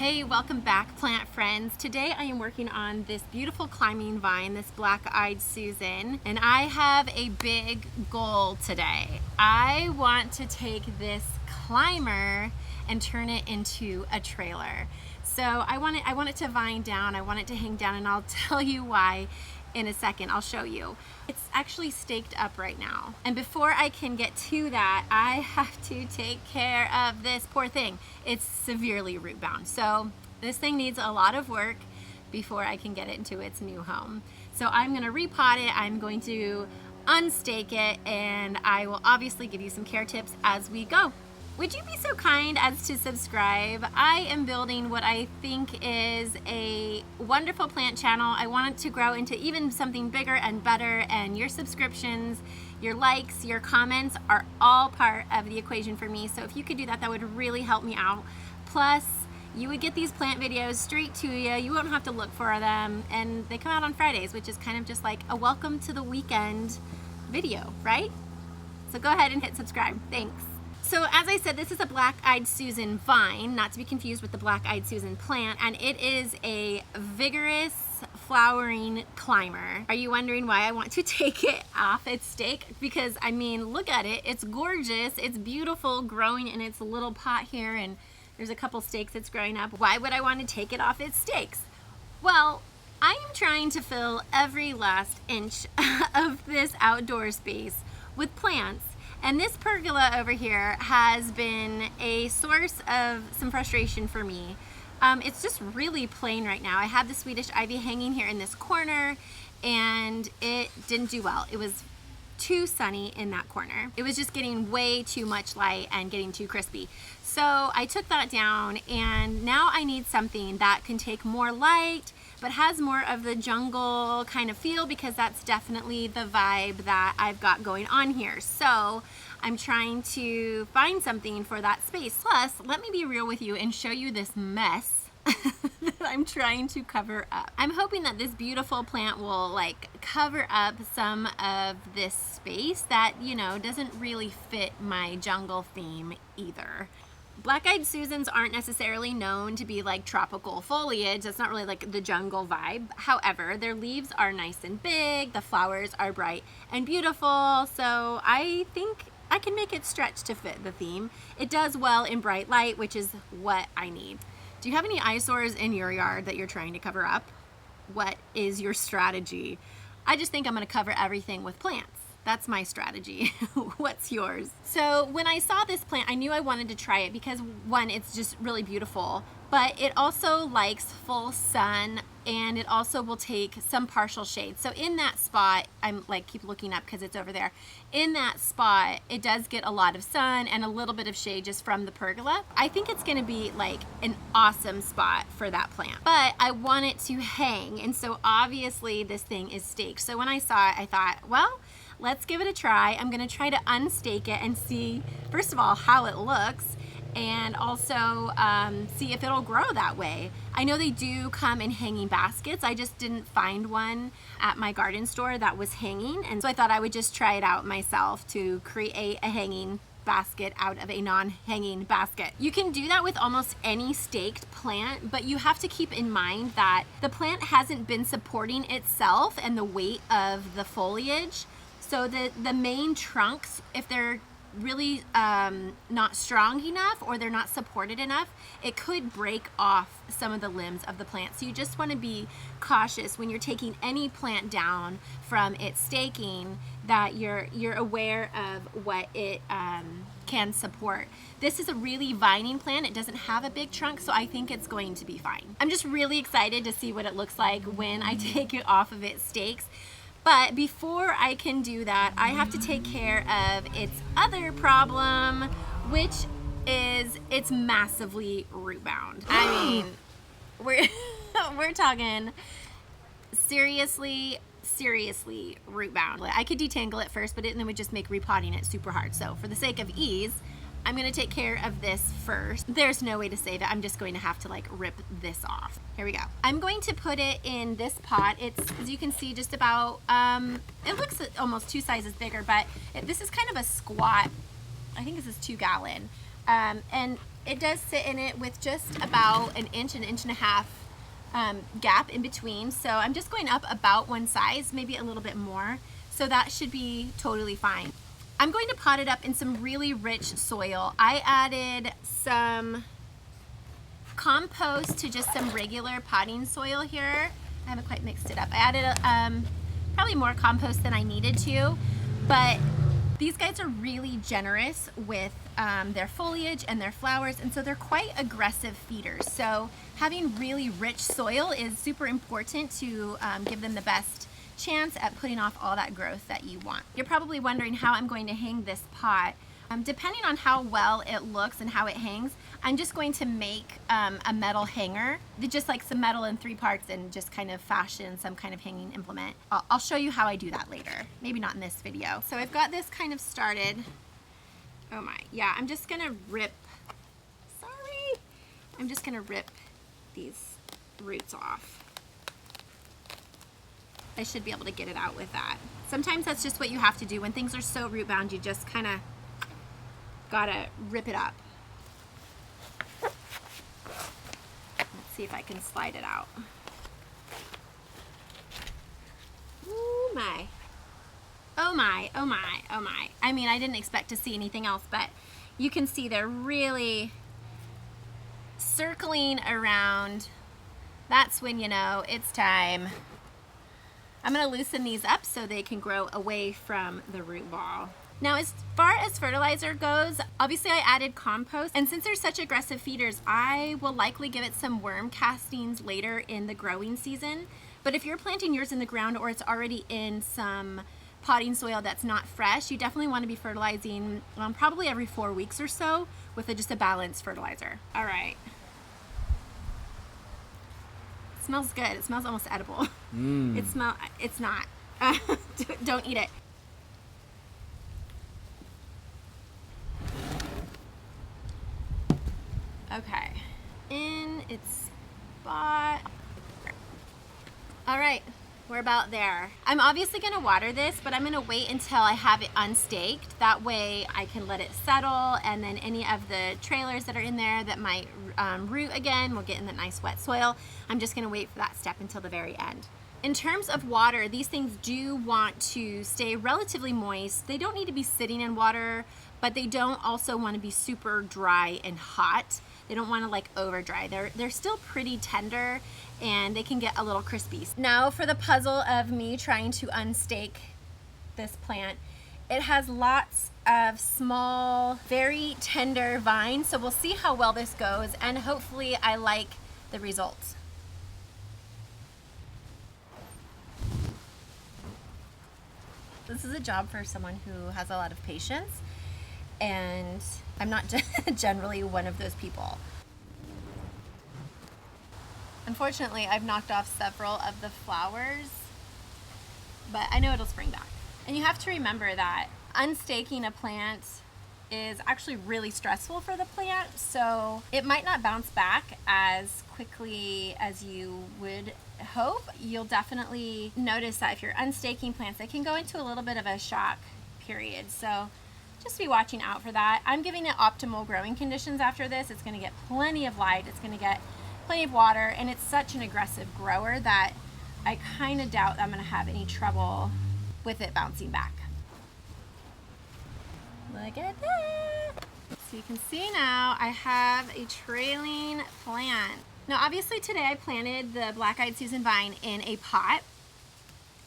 Hey, welcome back, plant friends. Today I am working on this beautiful climbing vine, this black-eyed Susan, and I have a big goal today. I want to take this climber and turn it into a trailer. So I want it to vine down, I want it to hang down, and I'll tell you why in a second. I'll show you. It's actually staked up right now. And before I can get to that, I have to take care of this poor thing. It's severely root bound. So this thing needs a lot of work before I can get it into its new home. So I'm gonna repot it, I'm going to unstake it, and I will obviously give you some care tips as we go. Would you be so kind as to subscribe? I am building what I think is a wonderful plant channel. I want it to grow into even something bigger and better, and your subscriptions, your likes, your comments are all part of the equation for me. So if you could do that, that would really help me out. Plus, you would get these plant videos straight to you. You won't have to look for them, and they come out on Fridays, which is kind of just like a welcome to the weekend video, right? So go ahead and hit subscribe. Thanks. So as I said, this is a black-eyed Susan vine, not to be confused with the black-eyed Susan plant, and it is a vigorous flowering climber. Are you wondering why I want to take it off its stake? Because I mean, look at it, it's gorgeous, it's beautiful, growing in its little pot here, and there's a couple stakes that's growing up. Why would I want to take it off its stakes? Well, I am trying to fill every last inch of this outdoor space with plants. And this pergola over here has been a source of some frustration for me. It's just really plain right now. I have the Swedish ivy hanging here in this corner, and it didn't do well. It was too sunny in that corner. It was just getting way too much light and getting too crispy. So I took that down, and now I need something that can take more light but has more of the jungle kind of feel, because that's definitely the vibe that I've got going on here. So I'm trying to find something for that space. Plus, let me be real with you and show you this mess that I'm trying to cover up. I'm hoping that this beautiful plant will like cover up some of this space that, you know, doesn't really fit my jungle theme either. Black-eyed Susans aren't necessarily known to be like tropical foliage. That's not really like the jungle vibe. However, their leaves are nice and big. The flowers are bright and beautiful. So I think I can make it stretch to fit the theme. It does well in bright light, which is what I need. Do you have any eyesores in your yard that you're trying to cover up? What is your strategy? I just think I'm gonna cover everything with plants. That's my strategy. What's yours? So when I saw this plant, I knew I wanted to try it because one, it's just really beautiful, but it also likes full sun, and it also will take some partial shade. So in that spot, I'm like, keep looking up because it's over there. In that spot, it does get a lot of sun and a little bit of shade just from the pergola. I think it's gonna be like an awesome spot for that plant, but I want it to hang. And so obviously this thing is staked. So when I saw it, I thought, well, let's give it a try. I'm gonna try to unstake it and see, first of all, how it looks, and also see if it'll grow that way. I know they do come in hanging baskets. I just didn't find one at my garden store that was hanging, and so I thought I would just try it out myself to create a hanging basket out of a non-hanging basket. You can do that with almost any staked plant, but you have to keep in mind that the plant hasn't been supporting itself and the weight of the foliage. So the main trunks, if they're really not strong enough or they're not supported enough, it could break off some of the limbs of the plant. So you just want to be cautious when you're taking any plant down from its staking, that you're aware of what it can support. This is a really vining plant. It doesn't have a big trunk, so I think it's going to be fine. I'm just really excited to see what it looks like when I take it off of its stakes. But before I can do that, I have to take care of its other problem, which is it's massively root bound. I mean, we're talking seriously root bound. I could detangle it first, but then would just make repotting it super hard. So for the sake of ease, I'm gonna take care of this first. There's no way to save it. I'm just going to have to like rip this off. Here we go. I'm going to put it in this pot. It's, as you can see, just about, it looks almost 2 sizes bigger, but this is kind of a squat. I think this is 2 gallon. And it does sit in it with just about an inch and a half gap in between. So I'm just going up about one size, maybe a little bit more. So that should be totally fine. I'm going to pot it up in some really rich soil. I added some compost to just some regular potting soil here. I haven't quite mixed it up. I added probably more compost than I needed to, but these guys are really generous with their foliage and their flowers, and so they're quite aggressive feeders. So having really rich soil is super important to give them the best chance at putting off all that growth that you want. You're probably wondering how I'm going to hang this pot. Depending on how well it looks and how it hangs, I'm just going to make a metal hanger, just like some metal in 3 parts, and just kind of fashion some kind of hanging implement. I'll show you how I do that later, maybe not in this video. So I've got this kind of started. Oh my, yeah, I'm just gonna rip, I'm just gonna rip these roots off. I should be able to get it out with that. Sometimes that's just what you have to do. When things are so root bound, you just kind of gotta rip it up. Let's see if I can slide it out. Oh my. Oh my, oh my, oh my. I mean, I didn't expect to see anything else, but you can see they're really circling around. That's when you know it's time. I'm gonna loosen these up so they can grow away from the root ball. Now, as far as fertilizer goes, obviously I added compost, and since they're such aggressive feeders, I will likely give it some worm castings later in the growing season. But if you're planting yours in the ground or it's already in some potting soil that's not fresh, you definitely want to be fertilizing probably every 4 weeks or so with just a balanced fertilizer. All right. It smells good. It smells almost edible. It's not. Don't eat it. Okay, in its spot. All right, we're about there. I'm obviously gonna water this, but I'm gonna wait until I have it unstaked. That way I can let it settle, and then any of the trailers that are in there that might root again will get in the nice wet soil. I'm just gonna wait for that step until the very end. In terms of water, these things do want to stay relatively moist. They don't need to be sitting in water, but they don't also want to be super dry and hot. They don't want to like over dry. They're still pretty tender, and they can get a little crispy. Now for the puzzle of me trying to unstake this plant. It has lots of small, very tender vines, so we'll see how well this goes, and hopefully I like the results. This is a job for someone who has a lot of patience, and I'm not generally one of those people. Unfortunately, I've knocked off several of the flowers, but I know it'll spring back. And you have to remember that unstaking a plant is actually really stressful for the plant, so it might not bounce back as quickly as you would hope. You'll definitely notice that if you're unstaking plants, they can go into a little bit of a shock period. So just be watching out for that. I'm giving it optimal growing conditions after this. It's going to get plenty of light, it's going to get plenty of water, and it's such an aggressive grower that I kind of doubt I'm going to have any trouble with it bouncing back. Look at that! So you can see now I have a trailing plant. Now obviously today I planted the black-eyed Susan vine in a pot,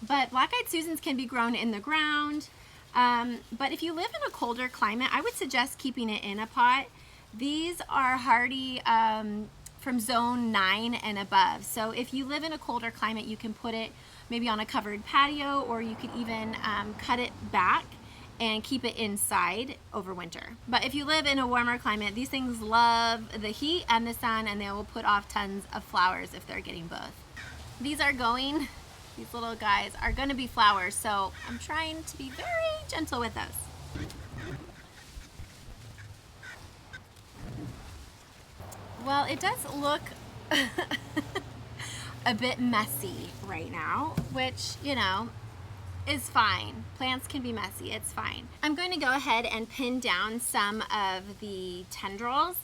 but black-eyed Susans can be grown in the ground. But if you live in a colder climate, I would suggest keeping it in a pot. These are hardy from zone 9 and above. So if you live in a colder climate, you can put it maybe on a covered patio, or you could even cut it back and keep it inside over winter. But if you live in a warmer climate, these things love the heat and the sun, and they will put off tons of flowers if they're getting both. These little guys are gonna be flowers, so I'm trying to be very gentle with those. Well, it does look a bit messy right now, which, you know, is fine. Plants can be messy, it's fine. I'm going to go ahead and pin down some of the tendrils.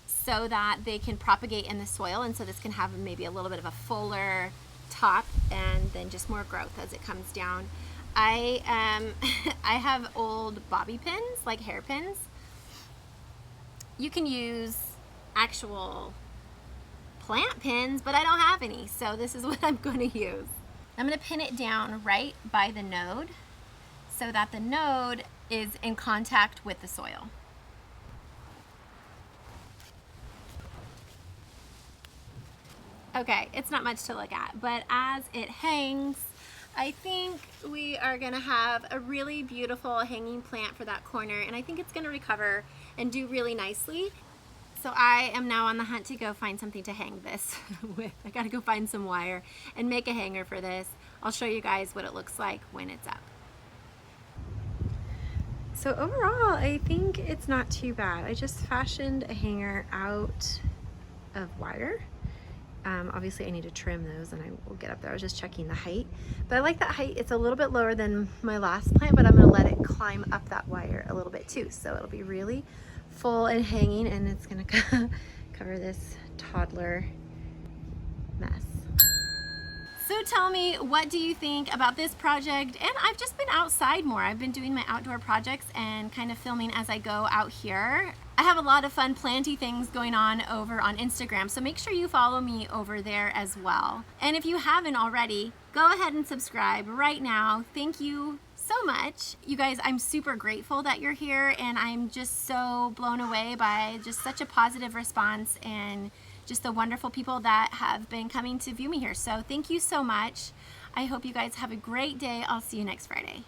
so that they can propagate in the soil, and so this can have maybe a little bit of a fuller top and then just more growth as it comes down. I I have old bobby pins, like hairpins. You can use actual plant pins, but I don't have any, so this is what I'm going to use. I'm going to pin it down right by the node so that the node is in contact with the soil. Okay, it's not much to look at, but as it hangs, I think we are gonna have a really beautiful hanging plant for that corner, and I think it's gonna recover and do really nicely. So I am now on the hunt to go find something to hang this with. I gotta go find some wire and make a hanger for this. I'll show you guys what it looks like when it's up. So overall, I think it's not too bad. I just fashioned a hanger out of wire. Obviously I need to trim those and I will get up there. I was just checking the height, but I like that height. It's a little bit lower than my last plant, but I'm gonna let it climb up that wire a little bit too. So it'll be really full and hanging, and it's gonna cover this toddler mess. So tell me, what do you think about this project? And I've just been outside more. I've been doing my outdoor projects and kind of filming as I go out here. I have a lot of fun planty things going on over on Instagram, so make sure you follow me over there as well. And if you haven't already, go ahead and subscribe right now. Thank you so much. You guys, I'm super grateful that you're here, and I'm just so blown away by just such a positive response and just the wonderful people that have been coming to view me here. So thank you so much. I hope you guys have a great day. I'll see you next Friday.